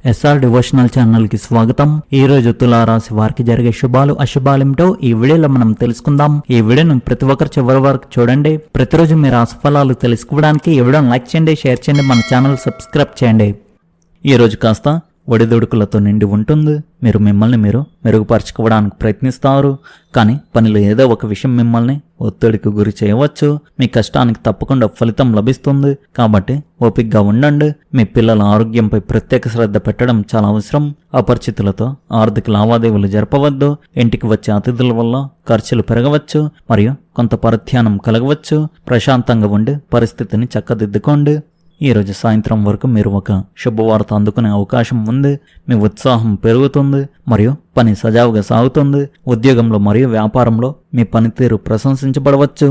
SR devotional channel కి స్వాగతం. ఈ రోజు తులారాశి వారికి జరిగే శుభాలు అశుభాలేమిటో ఈ వీడియోలో మనం తెలుసుకుందాం. ఈ వీడియోను ప్రతి ఒక్కరు చివరి వరకు చూడండి. ప్రతిరోజు మీ రాశి ఫలాలు తెలుసుకోవడానికి ఈ వీడియోను లైక్ చేయండి, షేర్ చేయండి, మన ఛానల్ సబ్స్క్రైబ్ చేయండి. ఈ రోజు కాస్త ఒడిదుడుకులతో నిండి ఉంటుంది. మీరు మిమ్మల్ని మీరు మెరుగుపరచుకోవడానికి ప్రయత్నిస్తారు, కానీ పనిలో ఏదో ఒక విషయం మిమ్మల్ని ఒత్తిడికి గురి చేయవచ్చు. మీ కష్టానికి తప్పకుండా ఫలితం లభిస్తుంది, కాబట్టి ఓపికగా ఉండండి. మీ పిల్లల ఆరోగ్యంపై ప్రత్యేక శ్రద్ధ పెట్టడం చాలా అవసరం. అపరిచితులతో ఆర్థిక లావాదేవీలు జరపవద్దు. ఇంటికి వచ్చే అతిథుల వల్ల ఖర్చులు పెరగవచ్చు మరియు కొంత పరధ్యానం కలగవచ్చు. ప్రశాంతంగా ఉండి పరిస్థితిని చక్కదిద్దుకోండి. ఈ రోజు సాయంత్రం వరకు మీరు ఒక శుభవార్త అందుకునే అవకాశం ఉంది. మీ ఉత్సాహం పెరుగుతుంది మరియు పని సజావుగా సాగుతుంది. ఉద్యోగంలో మరియు వ్యాపారంలో మీ పనితీరు ప్రశంసించబడవచ్చు.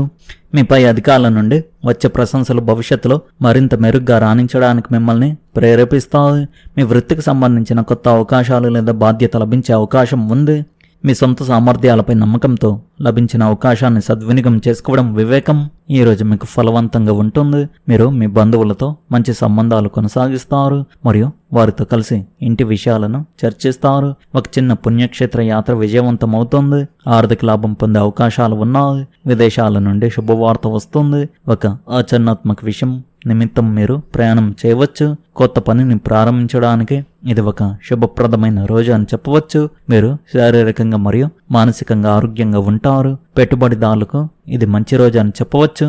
మీ పై అధికారుల నుండి వచ్చే ప్రశంసలు భవిష్యత్తులో మరింత మెరుగ్గా రాణించడానికి మిమ్మల్ని ప్రేరేపిస్తాయి. మీ వృత్తికి సంబంధించిన కొత్త అవకాశాలు లేదా బాధ్యత లభించే అవకాశం ఉంది. మీ సొంత సామర్థ్యాలపై నమ్మకంతో లభించిన అవకాశాన్ని సద్వినియోగం చేసుకోవడం వివేకం. ఈ రోజు మీకు ఫలవంతంగా ఉంటుంది. మీరు మీ బంధువులతో మంచి సంబంధాలు కొనసాగిస్తారు మరియు వారితో కలిసి ఇంటి విషయాలను చర్చిస్తారు. ఒక చిన్న పుణ్యక్షేత్ర యాత్ర విజయవంతమవుతుంది. ఆర్థిక లాభం పొందే అవకాశాలు ఉన్నాయి. విదేశాల నుండి శుభవార్త వస్తుంది. ఒక ఆచరణాత్మక విషయం నిమిత్తం మీరు ప్రయాణం చేయవచ్చు. కొత్త పనిని ప్రారంభించడానికి ఇది ఒక శుభప్రదమైన రోజు అని చెప్పవచ్చు. మీరు శారీరకంగా మరియు మానసికంగా ఆరోగ్యంగా ఉంటారు. పెట్టుబడిదారులకు ఇది మంచి రోజు అని చెప్పవచ్చు.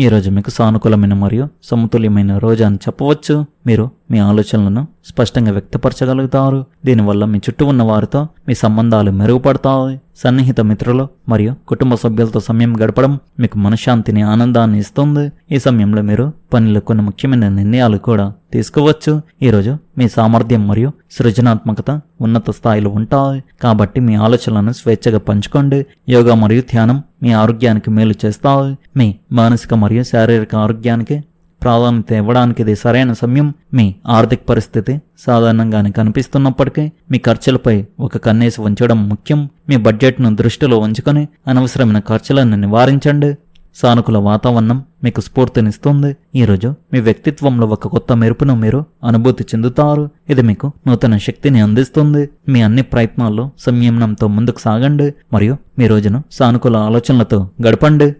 ఈ రోజు మీకు సానుకూలమైన మరియు సమతుల్యమైన రోజు అని చెప్పవచ్చు. మీరు మీ ఆలోచనలను స్పష్టంగా వ్యక్తపరచగలుగుతారు. దీనివల్ల మీ చుట్టూ ఉన్న వారితో మీ సంబంధాలు మెరుగుపడతాయి. సన్నిహిత మిత్రులు మరియు కుటుంబ సభ్యులతో సమయం గడపడం మీకు మనశ్శాంతిని, ఆనందాన్ని ఇస్తుంది. ఈ సమయంలో మీరు పనిలో కొన్ని ముఖ్యమైన నిర్ణయాలు కూడా తీసుకోవచ్చు. ఈరోజు మీ సామర్థ్యం మరియు సృజనాత్మకత ఉన్నత స్థాయిలో ఉంటాయి, కాబట్టి మీ ఆలోచనలను స్వేచ్ఛగా పంచుకోండి. యోగా మరియు ధ్యానం మీ ఆరోగ్యానికి మేలు చేస్తాయి. మీ మానసిక మరియు శారీరక ఆరోగ్యానికి ప్రాధాన్యత ఇవ్వడానికి ఇది సరైన సమయం. మీ ఆర్థిక పరిస్థితి సాధారణంగానే కనిపిస్తున్నప్పటికీ మీ ఖర్చులపై ఒక కన్నేసి ఉంచడం ముఖ్యం. మీ బడ్జెట్ను దృష్టిలో ఉంచుకొని అనవసరమైన ఖర్చులను నివారించండి. సానుకూల వాతావరణం మీకు స్ఫూర్తినిస్తుంది. ఈరోజు మీ వ్యక్తిత్వంలో ఒక కొత్త మెరుపును మీరు అనుభూతి చెందుతారు. ఇది మీకు నూతన శక్తిని అందిస్తుంది. మీ అన్ని ప్రయత్నాల్లో సంయమనంతో ముందుకు సాగండి మరియు మీ రోజును సానుకూల ఆలోచనలతో గడపండి.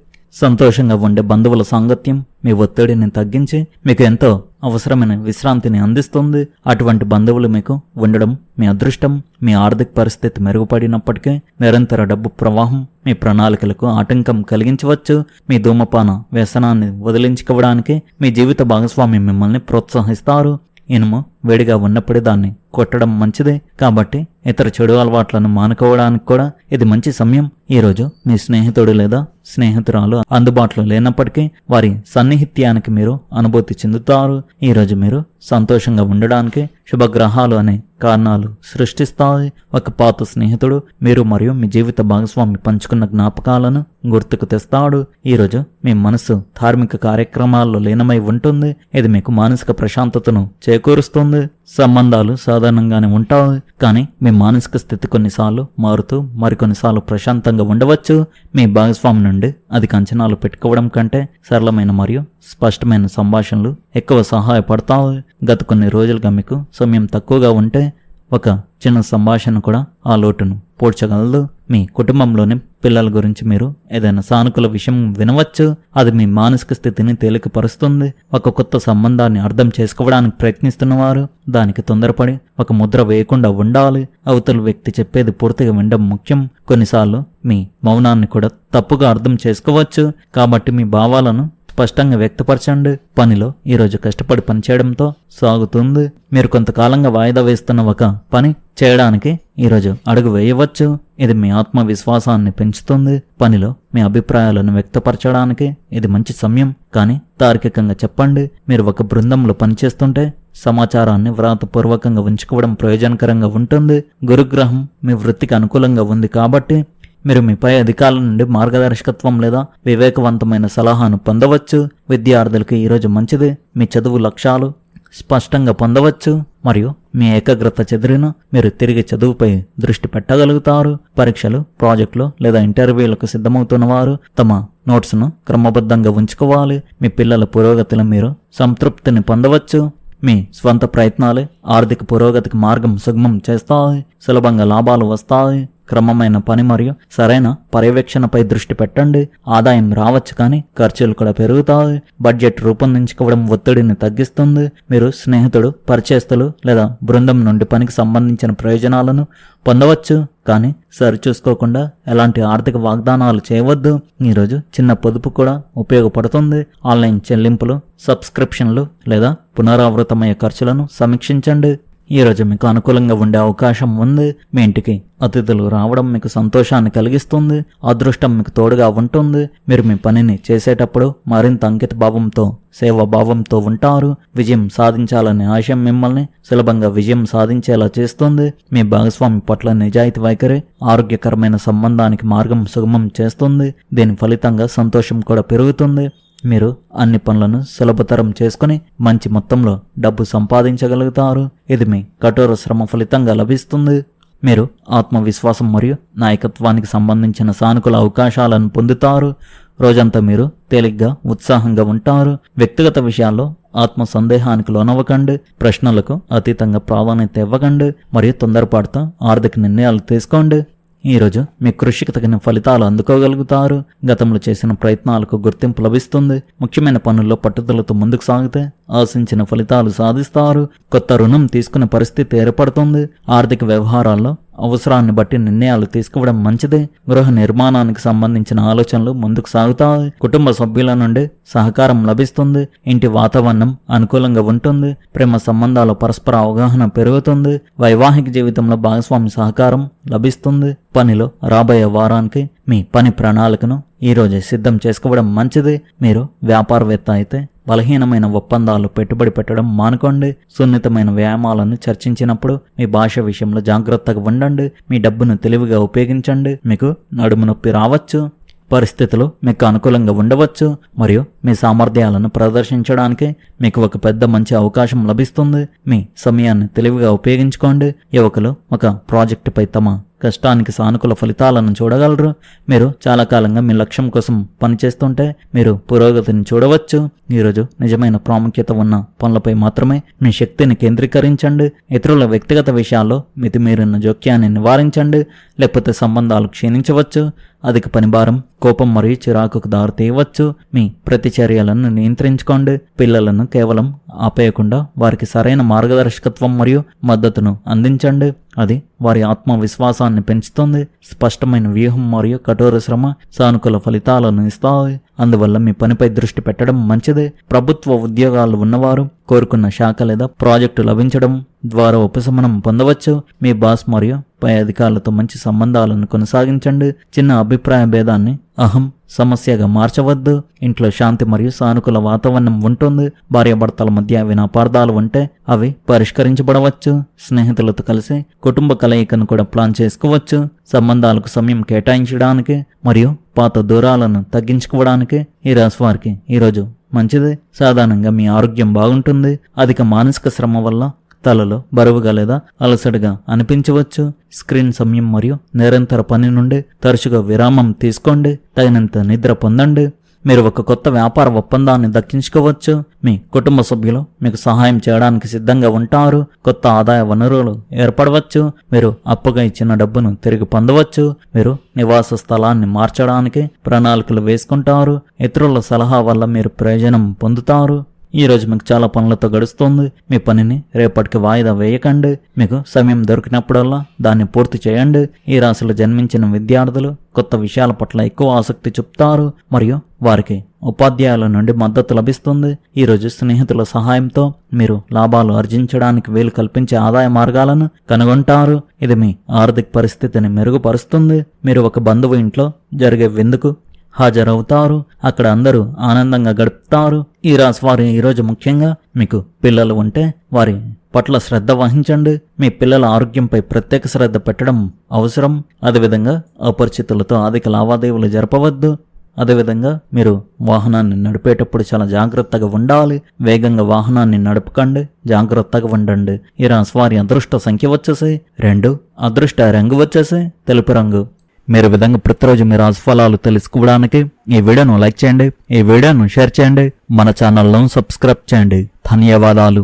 సంతోషంగా ఉండే బంధువుల సాంగత్యం మీ ఒత్తిడిని తగ్గించి మీకు ఎంతో అవసరమైన విశ్రాంతిని అందిస్తుంది. అటువంటి బంధువులు మీకు ఉండడం మీ అదృష్టం. మీ ఆర్థిక పరిస్థితి మెరుగుపడినప్పటికీ నిరంతర డబ్బు ప్రవాహం మీ ప్రణాళికలకు ఆటంకం కలిగించవచ్చు. మీ ధూమపాన వ్యసనాన్ని వదిలించుకోవడానికి మీ జీవిత భాగస్వామి మిమ్మల్ని ప్రోత్సహిస్తారు. ఇనుము వేడిగా ఉన్నప్పుడే దాన్ని కొట్టడం మంచిదే, కాబట్టి ఇతర చెడు అలవాట్లను మానుకోవడానికి కూడా ఇది మంచి సమయం. ఈరోజు మీ స్నేహితుడు లేదా స్నేహితురాలు అందుబాటులో లేనప్పటికీ వారి సన్నిహిత్యానికి మీరు అనుభూతి చెందుతారు. ఈరోజు మీరు సంతోషంగా ఉండడానికి శుభగ్రహాలు అనే కారణాలు సృష్టిస్తాయి. ఒక పాత స్నేహితుడు మీరు మరియు మీ జీవిత భాగస్వామి పంచుకున్న జ్ఞాపకాలను గుర్తుకు తెస్తాడు. ఈరోజు మీ మనసు ధార్మిక కార్యక్రమాల్లో లీనమై ఉంటుంది. ఇది మీకు మానసిక ప్రశాంతతను చేకూరుస్తుంది. సంబంధాలు సాధారణంగానే ఉంటాయి, కానీ మీ మానసిక స్థితి కొన్నిసార్లు మారుతూ మరికొన్నిసార్లు ప్రశాంతంగా ఉండవచ్చు. మీ భాగస్వామి నుండి అధిక అంచనాలు పెట్టుకోవడం కంటే సరళమైన మరియు స్పష్టమైన సంభాషణలు ఎక్కువ సహాయపడతాయి. గత కొన్ని రోజులుగా మీకు సమయం తక్కువగా ఉంటే ఒక చిన్న సంభాషణ కూడా ఆ లోటును పూడ్చగలదు. మీ కుటుంబంలోని పిల్లల గురించి మీరు ఏదైనా సానుకూల విషయం వినవచ్చు. అది మీ మానసిక స్థితిని తేలికపరుస్తుంది. ఒక కొత్త సంబంధాన్ని అర్థం చేసుకోవడానికి ప్రయత్నిస్తున్నవారు దానికి తొందరపడి ఒక ముద్ర వేయకుండా ఉండాలి. అవతల వ్యక్తి చెప్పేది పూర్తిగా వినడం ముఖ్యం. కొన్నిసార్లు మీ మౌనాన్ని కూడా తప్పుగా అర్థం చేసుకోవచ్చు, కాబట్టి మీ భావాలను స్పష్టంగా వ్యక్తపరచండి. పనిలో ఈరోజు కష్టపడి పనిచేయడంతో సాగుతుంది. మీరు కొంతకాలంగా వాయిదా వేస్తున్న ఒక పని చేయడానికి ఈరోజు అడుగు వేయవచ్చు. ఇది మీ ఆత్మవిశ్వాసాన్ని పెంచుతుంది. పనిలో మీ అభిప్రాయాలను వ్యక్తపరచడానికి ఇది మంచి సమయం, కానీ తార్కికంగా చెప్పండి. మీరు ఒక బృందంలో పనిచేస్తుంటే సమాచారాన్ని వ్రాతపూర్వకంగా ఉంచుకోవడం ప్రయోజనకరంగా ఉంటుంది. గురుగ్రహం మీ వృత్తికి అనుకూలంగా ఉంది, కాబట్టి మీరు మీ పై అధికారుల నుండి మార్గదర్శకత్వం లేదా వివేకవంతమైన సలహాను పొందవచ్చు. విద్యార్థులకు ఈరోజు మంచిది. మీ చదువు లక్ష్యాలు స్పష్టంగా పొందవచ్చు మరియు మీ ఏకాగ్రత చెదిరిన మీరు తిరిగి చదువుపై దృష్టి పెట్టగలుగుతారు. పరీక్షలు, ప్రాజెక్టులు లేదా ఇంటర్వ్యూలకు సిద్ధమవుతున్న వారు తమ నోట్స్ను క్రమబద్ధంగా ఉంచుకోవాలి. మీ పిల్లల పురోగతిలో మీరు సంతృప్తిని పొందవచ్చు. మీ స్వంత ప్రయత్నాలే ఆర్థిక పురోగతికి మార్గం సుగమం చేస్తాయి. సులభంగా లాభాలు వస్తాయి. క్రమమైన పని మరియు సరైన పర్యవేక్షణపై దృష్టి పెట్టండి. ఆదాయం రావచ్చు కానీ ఖర్చులు కూడా పెరుగుతాయి. బడ్జెట్ రూపొందించుకోవడం ఒత్తిడిని తగ్గిస్తుంది. మీరు స్నేహితుడు, పరిచయస్తులు లేదా బృందం నుండి పనికి సంబంధించిన ప్రయోజనాలను పొందవచ్చు, కానీ సరిచూసుకోకుండా ఎలాంటి ఆర్థిక వాగ్దానాలు చేయవద్దు. ఈరోజు చిన్న పొదుపు కూడా ఉపయోగపడుతుంది. ఆన్లైన్ చెల్లింపులు, సబ్స్క్రిప్షన్లు లేదా పునరావృతమయ్యే ఖర్చులను సమీక్షించండి. ఈ రోజు మీకు అనుకూలంగా ఉండే అవకాశం ఉంది. మీ ఇంటికి అతిథులు రావడం మీకు సంతోషాన్ని కలిగిస్తుంది. అదృష్టం మీకు తోడుగా ఉంటుంది. మీరు మీ పనిని చేసేటప్పుడు మరింత అంకిత భావంతో, సేవాభావంతో ఉంటారు. విజయం సాధించాలనే ఆశయం మిమ్మల్ని సులభంగా విజయం సాధించేలా చేస్తుంది. మీ భాగస్వామి పట్ల నిజాయితీ వైఖరి ఆరోగ్యకరమైన సంబంధానికి మార్గం సుగమం చేస్తుంది. దీని ఫలితంగా సంతోషం కూడా పెరుగుతుంది. మీరు అన్ని పనులను సులభతరం చేసుకుని మంచి మొత్తంలో డబ్బు సంపాదించగలుగుతారు. ఇది మీ కఠోర శ్రమ ఫలితంగా లభిస్తుంది. మీరు ఆత్మవిశ్వాసం మరియు నాయకత్వానికి సంబంధించిన సానుకూల అవకాశాలను పొందుతారు. రోజంతా మీరు తేలిగ్గా, ఉత్సాహంగా ఉంటారు. వ్యక్తిగత విషయాల్లో ఆత్మ సందేహానికి లోనవ్వకండి. ప్రశ్నలకు అతీతంగా ప్రాధాన్యత ఇవ్వకండి మరియు తొందరపాటుతో ఆర్థిక నిర్ణయాలు తీసుకోండి. ఈరోజు మీ కృషికి తగిన ఫలితాలు అందుకోగలుగుతారు. గతంలో చేసిన ప్రయత్నాలకు గుర్తింపు లభిస్తుంది. ముఖ్యమైన పనుల్లో పట్టుదలతో ముందుకు సాగితే ఆశించిన ఫలితాలు సాధిస్తారు. కొత్త రుణం తీసుకునే పరిస్థితి ఏర్పడుతుంది. ఆర్థిక వ్యవహారాల్లో అవసరాన్ని బట్టి నిర్ణయాలు తీసుకోవడం మంచిదే. గృహ నిర్మాణానికి సంబంధించిన ఆలోచనలు ముందుకు సాగుతాయి. కుటుంబ సభ్యుల నుండి సహకారం లభిస్తుంది. ఇంటి వాతావరణం అనుకూలంగా ఉంటుంది. ప్రేమ సంబంధాల పరస్పర అవగాహన పెరుగుతుంది. వైవాహిక జీవితంలో భాగస్వామి సహకారం లభిస్తుంది. పనిలో రాబోయే వారానికి మీ పని ప్రణాళికను ఈరోజే సిద్ధం చేసుకోవడం మంచిది. మీరు వ్యాపారవేత్త అయితే బలహీనమైన ఒప్పందాలు పెట్టుబడి పెట్టడం మానుకోండి. సున్నితమైన వ్యాయామాలను చర్చించినప్పుడు మీ భాష విషయంలో జాగ్రత్తగా ఉండండి. మీ డబ్బును తెలివిగా ఉపయోగించండి. మీకు నడుము నొప్పి రావచ్చు. పరిస్థితులు మీకు అనుకూలంగా ఉండవచ్చు మరియు మీ సామర్థ్యాలను ప్రదర్శించడానికి మీకు ఒక పెద్ద మంచి అవకాశం లభిస్తుంది. మీ సమయాన్ని తెలివిగా ఉపయోగించుకోండి. యువకులు ఒక ప్రాజెక్టుపై తమ కష్టానికి సానుకూల ఫలితాలను చూడగలరు. మీరు చాలా కాలంగా మీ లక్ష్యం కోసం పనిచేస్తుంటే మీరు పురోగతిని చూడవచ్చు. ఈరోజు నిజమైన ప్రాముఖ్యత ఉన్న పనులపై మాత్రమే మీ శక్తిని కేంద్రీకరించండి. ఇతరుల వ్యక్తిగత విషయాల్లో మితిమీరిన జోక్యాన్ని నివారించండి, లేకపోతే సంబంధాలు క్షీణించవచ్చు. అధిక పనిభారం కోపం మరియు చిరాకుకు దారితీయవచ్చు. మీ ప్రతిచర్యలను నియంత్రించుకోండి. పిల్లలను కేవలం ఆపేయకుండా వారికి సరైన మార్గదర్శకత్వం మరియు మద్దతును అందించండి. అది వారి ఆత్మవిశ్వాసాన్ని పెంచుతుంది. స్పష్టమైన వ్యూహం మరియు కఠోర శ్రమ సానుకూల ఫలితాలను ఇస్తాయి. అందువల్ల మీ పనిపై దృష్టి పెట్టడం మంచిదే. ప్రభుత్వ ఉద్యోగాలు ఉన్నవారు కోరుకున్న శాఖ లేదా ప్రాజెక్టు లభించడం ద్వారా ఉపశమనం పొందవచ్చు. మీ బాస్ మరియు పై అధికారులతో మంచి సంబంధాలను కొనసాగించండి. చిన్న అభిప్రాయ భేదాన్ని అహం సమస్యగా మార్చవద్దు. ఇంట్లో శాంతి మరియు సానుకూల వాతావరణం ఉంటుంది. భార్యాభర్తల మధ్య ఏవైనా అపార్థాలు ఉంటే అవి పరిష్కరించబడవచ్చు. స్నేహితులతో కలిసి కుటుంబ కలయికను కూడా ప్లాన్ చేసుకోవచ్చు. సంబంధాలకు సమయం కేటాయించడానికి మరియు పాత దూరాలను తగ్గించుకోవడానికి ఈ రాశి వారికి ఈరోజు మంచిది. సాధారణంగా మీ ఆరోగ్యం బాగుంటుంది. అధిక మానసిక శ్రమ వల్ల తలలో బరువుగా లేదా అలసటగా అనిపించవచ్చు. స్క్రీన్ సమయం మరియు నిరంతర పని నుండి తరచుగా విరామం తీసుకోండి. తగినంత నిద్ర పొందండి. మీరు ఒక కొత్త వ్యాపార ఒప్పందాన్ని దక్కించుకోవచ్చు. మీ కుటుంబ సభ్యులు మీకు సహాయం చేయడానికి సిద్ధంగా ఉంటారు. కొత్త ఆదాయ వనరులు ఏర్పడవచ్చు. మీరు అప్పుగా ఇచ్చిన డబ్బును తిరిగి పొందవచ్చు. మీరు నివాస స్థలాన్ని మార్చడానికి ప్రణాళికలు వేసుకుంటారు. ఇతరుల సలహా వల్ల మీరు ప్రయోజనం పొందుతారు. ఈ రోజు మీకు చాలా పనులతో గడుస్తుంది. మీ పనిని రేపటికి వాయిదా వేయకండి. మీకు సమయం దొరికినప్పుడల్లా దాన్ని పూర్తి చేయండి. ఈ రాశిలో జన్మించిన విద్యార్థులు కొత్త విషయాల పట్ల ఎక్కువ ఆసక్తి చూపుతారు మరియు వారికి ఉపాధ్యాయుల నుండి మద్దతు లభిస్తుంది. ఈరోజు స్నేహితుల సహాయంతో మీరు లాభాలు ఆర్జించడానికి వీలు కల్పించే ఆదాయ మార్గాలను కనుగొంటారు. ఇది మీ ఆర్థిక పరిస్థితిని మెరుగుపరుస్తుంది. మీరు ఒక బంధువు ఇంట్లో జరిగే విందుకు హాజరవుతారు. అక్కడ అందరూ ఆనందంగా గడుపుతారు. ఈ రాశి వారు ఈరోజు ముఖ్యంగా మీకు పిల్లలు ఉంటే వారి పట్ల శ్రద్ధ వహించండి. మీ పిల్లల ఆరోగ్యంపై ప్రత్యేక శ్రద్ధ పెట్టడం అవసరం. అదేవిధంగా అపరిచితులతో అధిక లావాదేవీలు జరపవద్దు. అదేవిధంగా మీరు వాహనాన్ని నడిపేటప్పుడు చాలా జాగ్రత్తగా ఉండాలి. వేగంగా వాహనాన్ని నడపకండి. జాగ్రత్తగా ఉండండి. ఈ రాశి వారి అదృష్ట సంఖ్య వచ్చేసి 2. అదృష్ట రంగు వచ్చేసి తెలుపు రంగు. మీరు విధంగా ప్రతిరోజు మీ రాశి ఫలాలు తెలుసుకోవడానికి ఈ వీడియోను లైక్ చేయండి. ఈ వీడియోను షేర్ చేయండి. మన ఛానల్ను సబ్స్క్రైబ్ చేయండి. ధన్యవాదాలు.